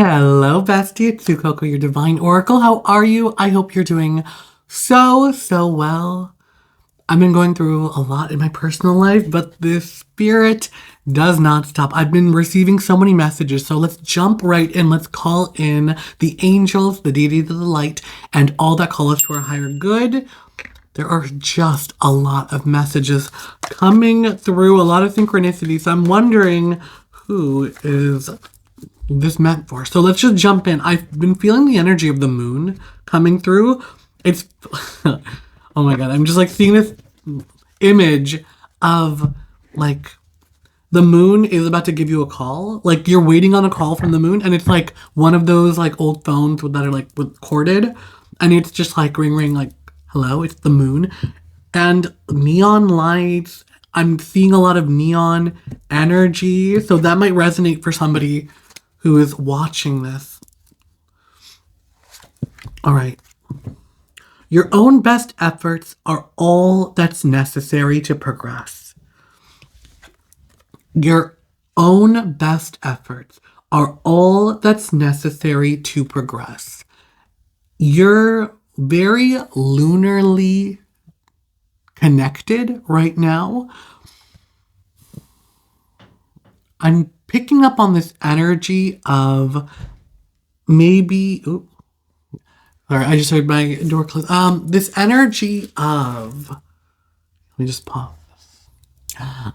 Hello, bestie. It's Sukoko, your divine oracle. How are you? I hope you're doing so well. I've been going through a lot in my personal life, but this spirit does not stop. I've been receiving so many messages, so let's jump right in. Let's call in the angels, the deities of the light, and all that call us to our higher good. There are just a lot of messages coming through, a lot of synchronicity, so I'm wondering who is this meant for. So let's just jump in. I've been feeling the energy of the moon coming through. It's oh my god, I'm just like seeing this image of like the moon is about to give you a call. Like you're waiting on a call from the moon and it's like one of those like old phones that are like corded and it's just like ring ring like hello, it's the moon. And neon lights. I'm seeing a lot of neon energy. So that might resonate for somebody who is watching this. All right. Your own best efforts are all that's necessary to progress. Your own best efforts are all that's necessary to progress. You're very lunarly connected right now. I'm picking up on this energy of maybe. Ooh, sorry, I just heard my door close. This energy of. Let me just pause.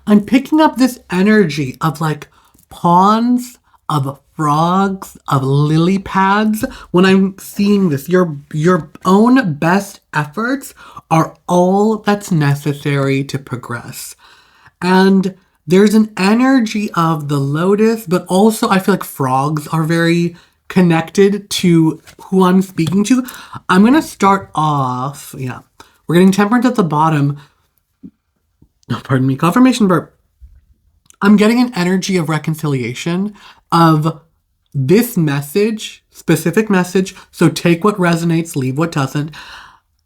I'm picking up this energy of like pawns, of frogs, of lily pads. When I'm seeing this, your own best efforts are all that's necessary to progress. And there's an energy of the lotus, but also I feel like frogs are very connected to who I'm speaking to. I'm going to start off, yeah. We're getting temperance at the bottom. Oh, pardon me, confirmation burp. I'm getting an energy of reconciliation of this message, specific message. So take what resonates, leave what doesn't.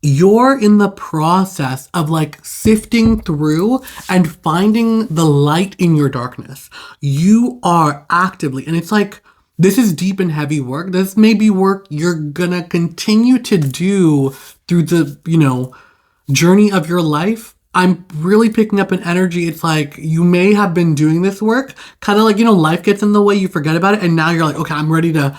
You're in the process of like sifting through and finding the light in your darkness. You are actively, and it's like, this is deep and heavy work. This may be work you're gonna continue to do through the, journey of your life. I'm really picking up an energy. It's like you may have been doing this work, kind of like, life gets in the way, you forget about it, and now you're like, okay, I'm ready to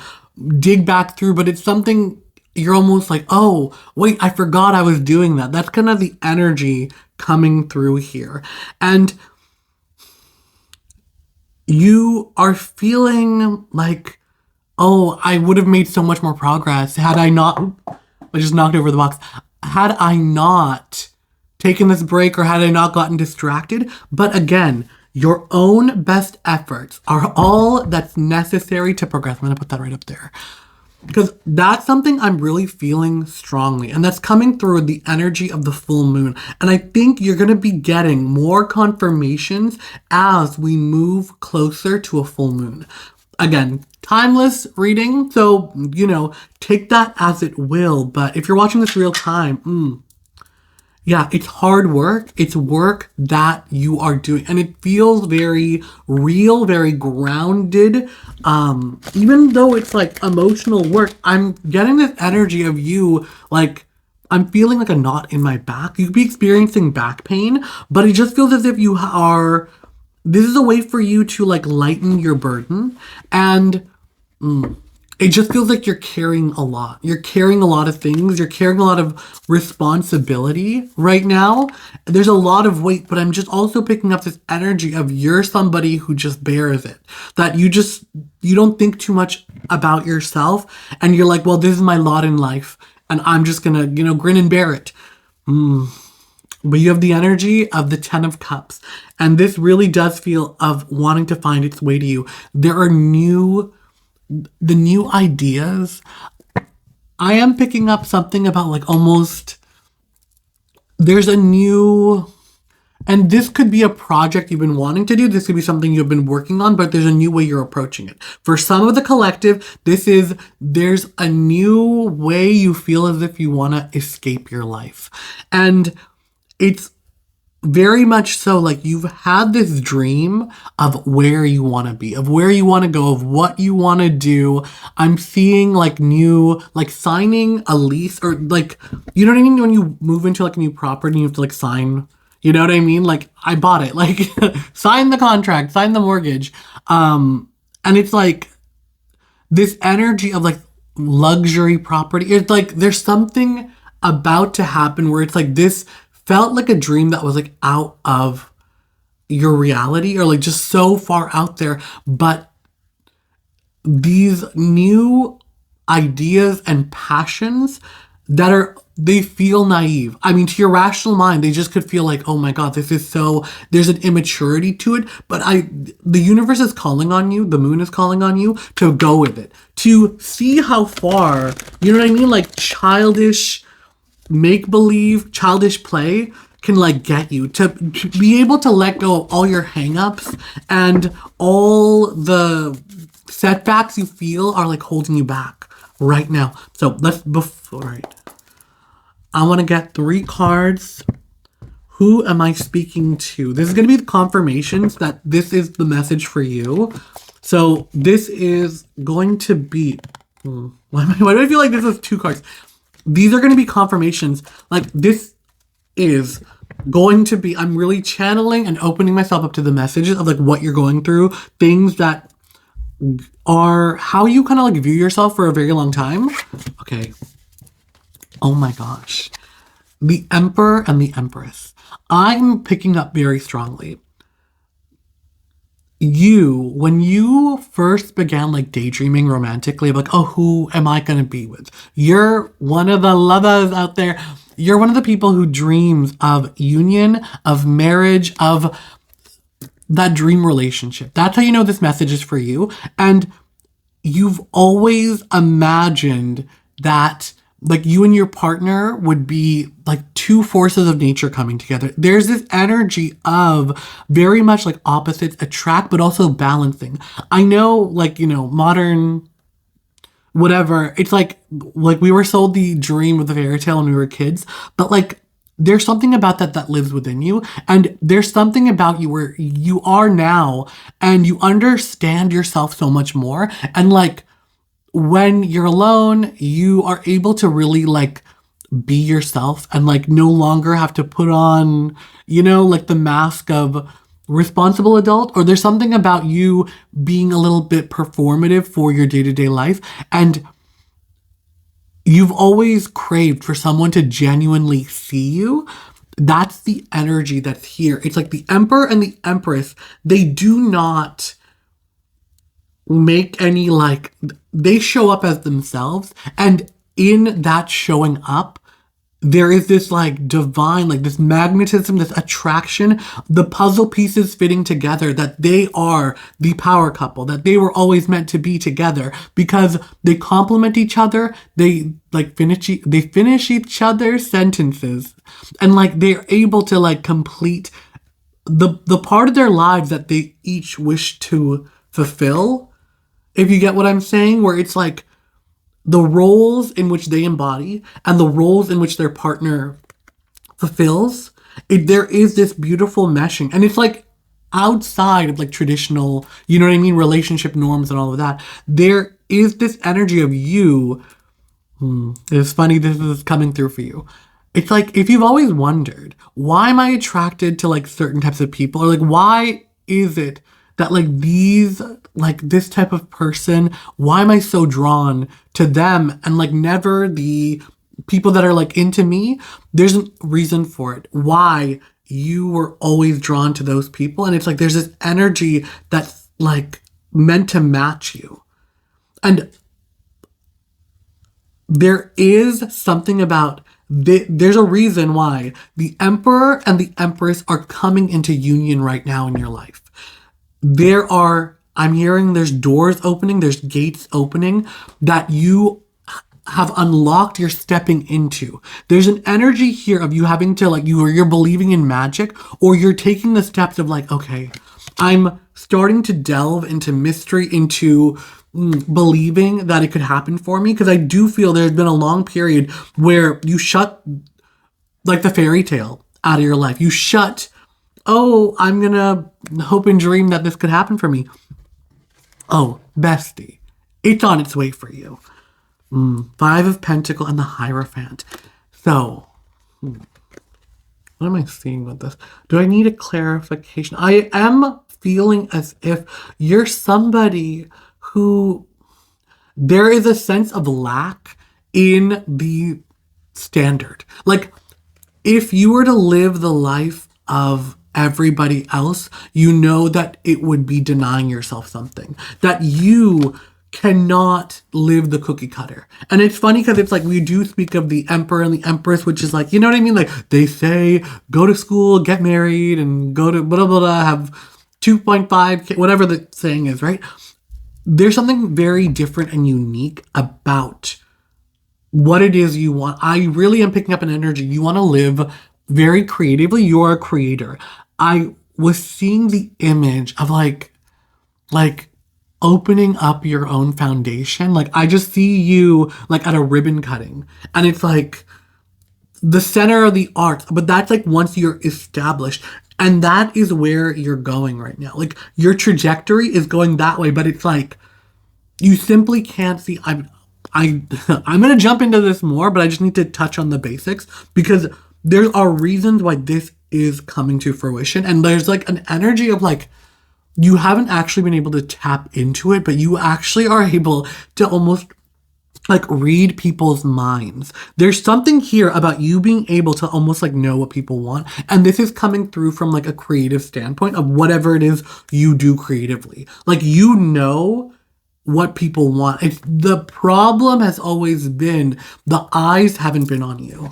dig back through, but it's something you're almost like, oh, wait, I forgot I was doing that. That's kind of the energy coming through here. And you are feeling like, oh, I would have made so much more progress had I not, I just knocked over the box, had I not taken this break or had I not gotten distracted. But again, your own best efforts are all that's necessary to progress. I'm going to put that right up there. Because that's something I'm really feeling strongly. And that's coming through the energy of the full moon. And I think you're going to be getting more confirmations as we move closer to a full moon. Again, timeless reading. So, take that as it will. But if you're watching this real time, yeah, it's hard work. It's work that you are doing. And it feels very real, very grounded. Even though it's like emotional work, I'm getting this energy of you, like, I'm feeling like a knot in my back. You could be experiencing back pain, but it just feels as if you are, this is a way for you to like lighten your burden. And it just feels like you're carrying a lot. You're carrying a lot of things. You're carrying a lot of responsibility right now. There's a lot of weight, but I'm just also picking up this energy of you're somebody who just bears it. That you don't think too much about yourself. And you're like, well, this is my lot in life. And I'm just gonna, grin and bear it. But you have the energy of the 10 of Cups. And this really does feel of wanting to find its way to you. There are the new ideas. I am picking up something about like almost there's a new, and this could be a project you've been wanting to do. This could be something you've been working on, but there's a new way you're approaching it. For some of the collective, there's a new way you feel as if you want to escape your life. And it's very much so, like, you've had this dream of where you want to be, of where you want to go, of what you want to do. I'm seeing like new, like signing a lease, or like, you know what I mean, when you move into like a new property, you have to like sign, you know what I mean, like I bought it, like sign the contract, sign the mortgage. And it's like this energy of like luxury property. It's like there's something about to happen where it's like this felt like a dream that was like out of your reality, or like just so far out there. But these new ideas and passions that are, they feel naive. I mean, to your rational mind, they just could feel like, oh my God, this is so, there's an immaturity to it. But the universe is calling on you, the moon is calling on you to go with it, to see how far, you know what I mean? Like childish make-believe, childish play can like get you to be able to let go of all your hang-ups, and all the setbacks you feel are like holding you back right now. So I want to get 3 cards. Who am I speaking to? This is going to be the confirmations that this is the message for you. So this is going to be, why do I feel like this is 2 cards? These are going to be confirmations. Like, this is going to be, I'm really channeling and opening myself up to the messages of like what you're going through, things that are how you kind of like view yourself for a very long time. Okay. Oh my gosh. The Emperor and the Empress. I'm picking up very strongly. When you first began like daydreaming romantically, like, oh, who am I gonna be with? You're one of the lovers out there. You're one of the people who dreams of union, of marriage, of that dream relationship. That's how you know this message is for you. And you've always imagined that like you and your partner would be like 2 forces of nature coming together. There's this energy of very much like opposites attract, but also balancing. I know, like, you know, modern whatever, it's like we were sold the dream of the fairy tale when we were kids, but like there's something about that lives within you, and there's something about you where you are now and you understand yourself so much more, and like when you're alone, you are able to really like be yourself and like no longer have to put on, you know, like the mask of responsible adult, or there's something about you being a little bit performative for your day-to-day life. And you've always craved for someone to genuinely see you. That's the energy that's here. It's like the Emperor and the Empress, they do not make any like, they show up as themselves, and in that showing up there is this like divine, like this magnetism, this attraction, the puzzle pieces fitting together, that they are the power couple, that they were always meant to be together because they complement each other. They like finish each other's sentences, and like they're able to like complete the part of their lives that they each wish to fulfill. If you get what I'm saying, where it's like the roles in which they embody and the roles in which their partner fulfills, there is this beautiful meshing. And it's like outside of like traditional, you know what I mean, relationship norms and all of that. There is this energy of you. It's funny, this is coming through for you. It's like, if you've always wondered, why am I attracted to like certain types of people? Or like, why is it that like this type of person, why am I so drawn to them and like never the people that are like into me? There's a reason for it. Why you were always drawn to those people. And it's like, there's this energy that's like meant to match you. And there is something about there's a reason why the Emperor and the Empress are coming into union right now in your life. I'm hearing there's doors opening, there's gates opening that you have unlocked, you're stepping into. There's an energy here of you having to like, you're believing in magic, or you're taking the steps of like, okay, I'm starting to delve into mystery, into believing that it could happen for me. Because I do feel there's been a long period where you shut like the fairy tale out of your life. You shut oh, I'm gonna hope and dream that this could happen for me. Oh, bestie, it's on its way for you. Five of Pentacle and the Hierophant. So, what am I seeing with this? Do I need a clarification? I am feeling as if you're somebody who there is a sense of lack in the standard. Like, if you were to live the life of everybody else, you know that it would be denying yourself something. That you cannot live the cookie cutter. And it's funny because it's like we do speak of the emperor and the empress, which is like, you know what I mean? Like they say, go to school, get married, and go to blah, blah, blah, have 2.5, whatever the saying is, right? There's something very different and unique about what it is you want. I really am picking up an energy. You want to live very creatively. You're a creator. I was seeing the image of like opening up your own foundation. Like I just see you like at a ribbon cutting, and it's like the center of the art, but that's like once you're established. And that is where you're going right now. Like your trajectory is going that way, but it's like you simply can't see. I'm gonna jump into this more, but I just need to touch on the basics because there are reasons why this is coming to fruition, and there's like an energy of like you haven't actually been able to tap into it, but you actually are able to almost like read people's minds. There's something here about you being able to almost like know what people want. And this is coming through from like a creative standpoint of whatever it is you do creatively. Like you know what people want. It's the problem has always been the eyes haven't been on you.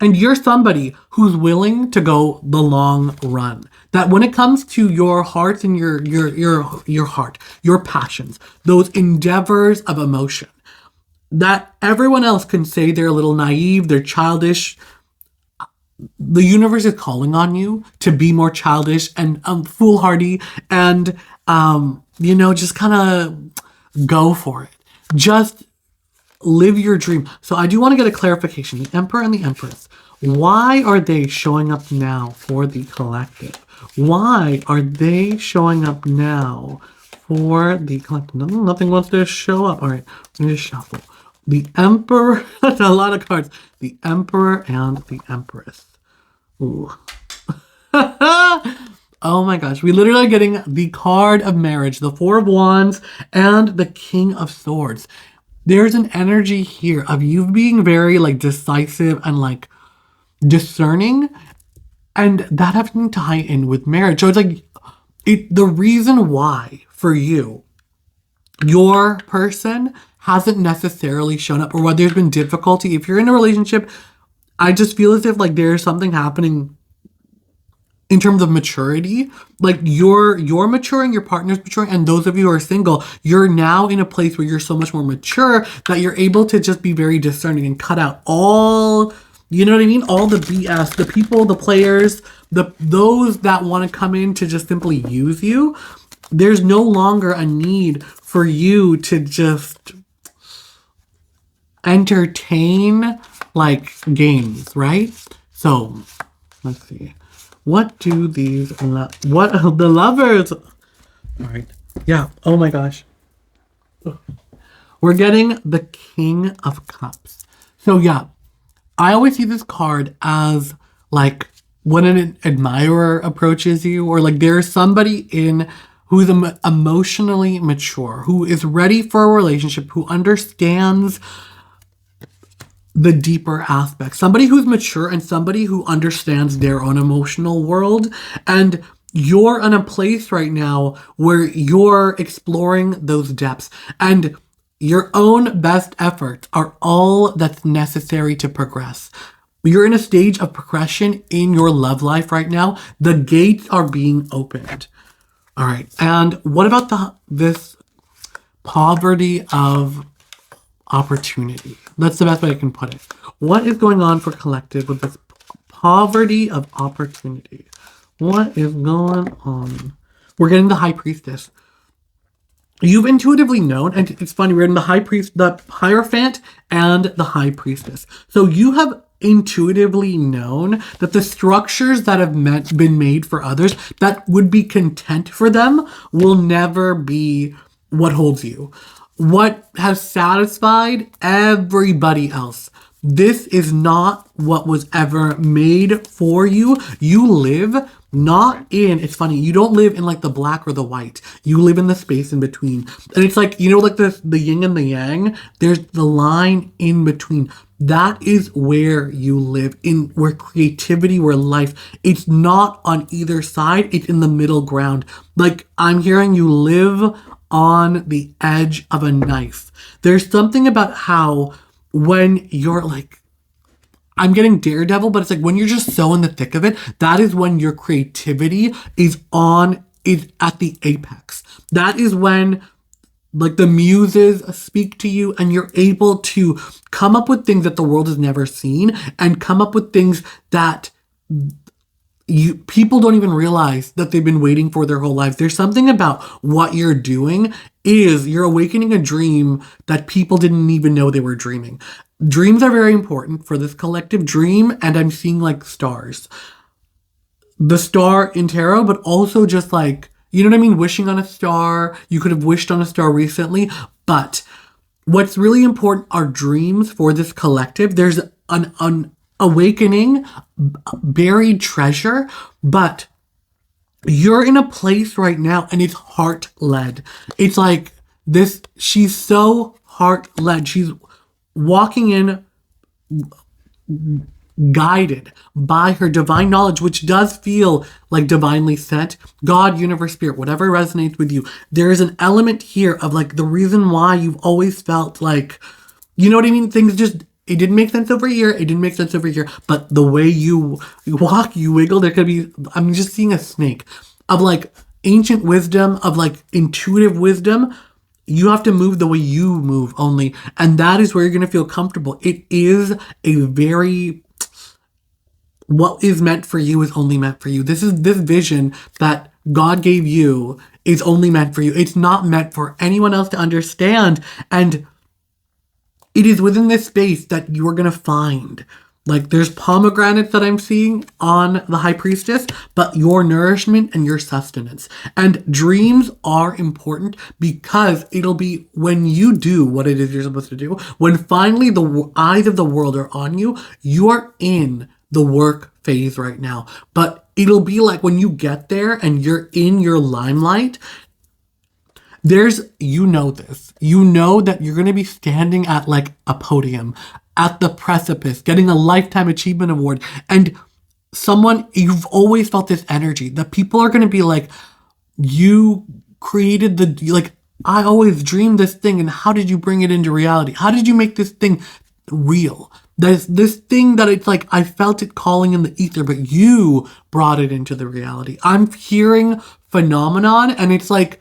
And you're somebody who's willing to go the long run. That when it comes to your heart and your heart, your passions, those endeavors of emotion, that everyone else can say they're a little naive, they're childish. The universe is calling on you to be more childish and foolhardy and just kind of go for it. Just live your dream. So I do want to get a clarification. The Emperor and the Empress. Why are they showing up now for the collective? Why are they showing up now for the collective? Nothing wants to show up. All right, let me just shuffle. The Emperor, that's a lot of cards. The Emperor and the Empress. Ooh. Oh my gosh, we literally are getting the card of marriage, the Four of Wands, and the King of Swords. There's an energy here of you being very like decisive and like discerning, and that having to tie in with marriage. So it's like the reason why for you, your person hasn't necessarily shown up, or why there's been difficulty. If you're in a relationship, I just feel as if like there's something happening in terms of maturity. Like you're maturing, your partner's maturing, and those of you who are single, you're now in a place where you're so much more mature that you're able to just be very discerning and cut out all, you know what I mean? All the BS, the people, the players, those that want to come in to just simply use you. There's no longer a need for you to just entertain like games, right? So let's see. What do these what the lovers? All right. Yeah. Oh my gosh. We're getting the King of Cups. So yeah, I always see this card as like when an admirer approaches you, or like there's somebody who's emotionally mature, who is ready for a relationship, who understands the deeper aspects. Somebody who's mature and somebody who understands their own emotional world. And you're in a place right now where you're exploring those depths, and your own best efforts are all that's necessary to progress. You're in a stage of progression in your love life right now. The gates are being opened. All right. And what about this poverty of opportunity? That's the best way I can put it. What is going on for collective with this poverty of opportunity? What is going on? We're getting the High Priestess. You've intuitively known, and it's funny, we're in the High Priest, the Hierophant, and the High Priestess. So you have intuitively known that the structures that have been made for others that would be content for them will never be what holds you. What has satisfied everybody else. This is not what was ever made for you. You live not in, it's funny, you don't live in like the black or the white. You live in the space in between. And it's like, you know, like the yin and the yang, there's the line in between. That is where you live, in where creativity, where life, it's not on either side, it's in the middle ground. Like, I'm hearing you live on the edge of a knife. There's something about how when you're like, I'm getting daredevil, but it's like when you're just so in the thick of it, that is when your creativity is at the apex. That is when like the muses speak to you and you're able to come up with things that the world has never seen and come up with things that people don't even realize that they've been waiting for their whole lives. There's something about what you're doing is you're awakening a dream that people didn't even know they were dreaming. Dreams are very important for this collective dream, and I'm seeing like stars. The star in tarot, but also just like, you know what I mean? Wishing on a star. You could have wished on a star recently, but what's really important are dreams for this collective. There's an awakening, buried treasure, but you're in a place right now and it's heart-led. It's like this, she's so heart-led. She's walking in guided by her divine knowledge, which does feel like divinely sent. God, universe, spirit, whatever resonates with you. There is an element here of like the reason why you've always felt like, you know what I mean? Things just, it didn't make sense over here. It didn't make sense over here. But the way you walk, you wiggle, there could be, I'm just seeing a snake of like ancient wisdom, of like intuitive wisdom. You have to move the way you move only. And that is where you're going to feel comfortable. It is a very, what is meant for you is only meant for you. This vision that God gave you is only meant for you. It's not meant for anyone else to understand. And it is within this space that you're going to find, like there's pomegranates that I'm seeing on the High Priestess, but your nourishment and your sustenance. And dreams are important because it'll be when you do what it is you're supposed to do, when finally the eyes of the world are on you, you are in the work phase right now. But it'll be like when you get there and you're in your limelight, you know that you're going to be standing at like a podium, at the precipice, getting a Lifetime Achievement Award. And you've always felt this energy that people are going to be like, you created I always dreamed this thing, and how did you bring it into reality? How did you make this thing real? There's this thing that it's like, I felt it calling in the ether, but you brought it into the reality. I'm hearing phenomenon, and it's like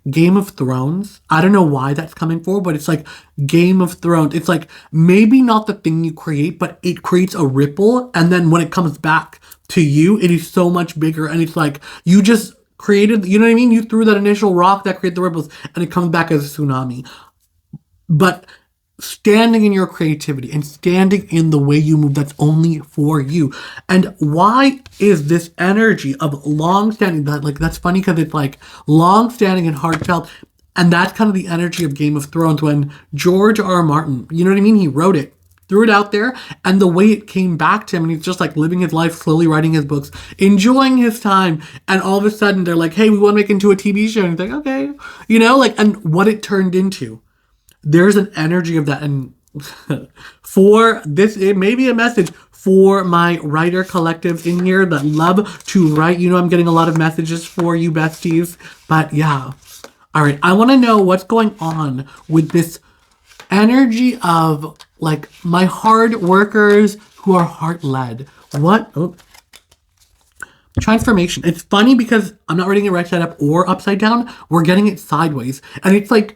Game of Thrones. I don't know why that's coming forward, but it's like Game of Thrones. It's like maybe not the thing you create, but it creates a ripple. And then when it comes back to you, it is so much bigger. And it's like you just created, you know what I mean? You threw that initial rock that created the ripples and it comes back as a tsunami. But standing in your creativity and standing in the way you move, that's only for you. And why is this energy of long-standing, that's funny because it's like long-standing and heartfelt, and that's kind of the energy of Game of Thrones when George R. Martin, you know what I mean, he wrote it, threw it out there, and the way it came back to him, and he's just like living his life, slowly writing his books, enjoying his time, and all of a sudden they're like, hey, we want to make it into a TV show, and he's like, okay, and what it turned into. There's an energy of that, and for this, it may be a message for my writer collectives in here that love to write. I'm getting a lot of messages for you besties, but yeah. All right, I want to know what's going on with this energy of like my hard workers who are heart-led. Transformation. It's funny because I'm not reading it right side up or upside down. We're getting it sideways, and it's like,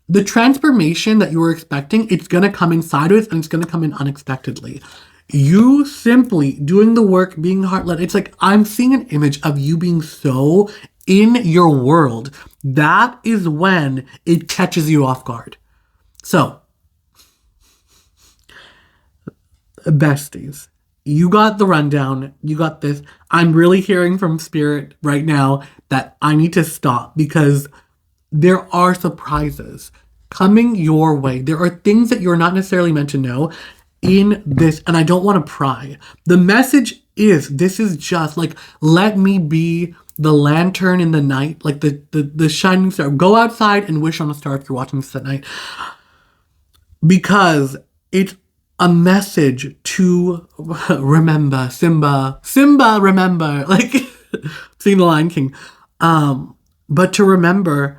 the transformation that you were expecting, it's going to come in sideways and it's going to come in unexpectedly. You simply doing the work, being heart-led. It's like I'm seeing an image of you being so in your world. That is when it catches you off guard. So, Besties, you got the rundown. You got this. I'm really hearing from Spirit right now that I need to stop because there are surprises coming your way. There are things that you're not necessarily meant to know in this, and I don't want to pry. The message is this is just like, let me be the lantern in the night, like the shining star. Go outside and wish on a star if you're watching this at night. Because it's a message to remember Simba, remember, like seeing the Lion King. But to remember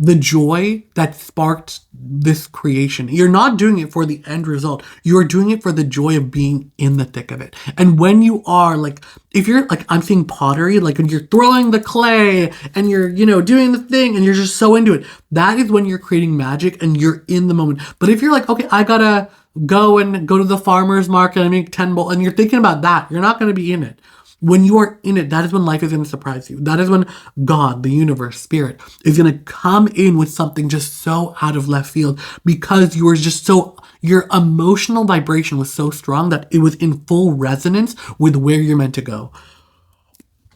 the joy that sparked this creation. You're not doing it for the end result. You're doing it for the joy of being in the thick of it. And when you are like, if you're like, I'm seeing pottery, like when you're throwing the clay and you're, doing the thing and you're just so into it, that is when you're creating magic and you're in the moment. But if you're like, okay, I gotta go to the farmer's market and make 10 bowls, and you're thinking about that, you're not going to be in it. When you are in it, that is when life is going to surprise you. That is when God, the universe, spirit, is going to come in with something just so out of left field because you were just so, your emotional vibration was so strong that it was in full resonance with where you're meant to go.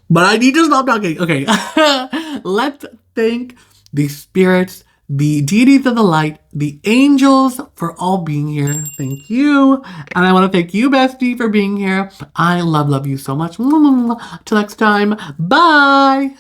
But I need to stop talking. Okay. Let's thank the spirits, the deities of the light, the angels for all being here. Thank you. And I want to thank you, bestie, for being here. I love you so much. Till next time. Bye.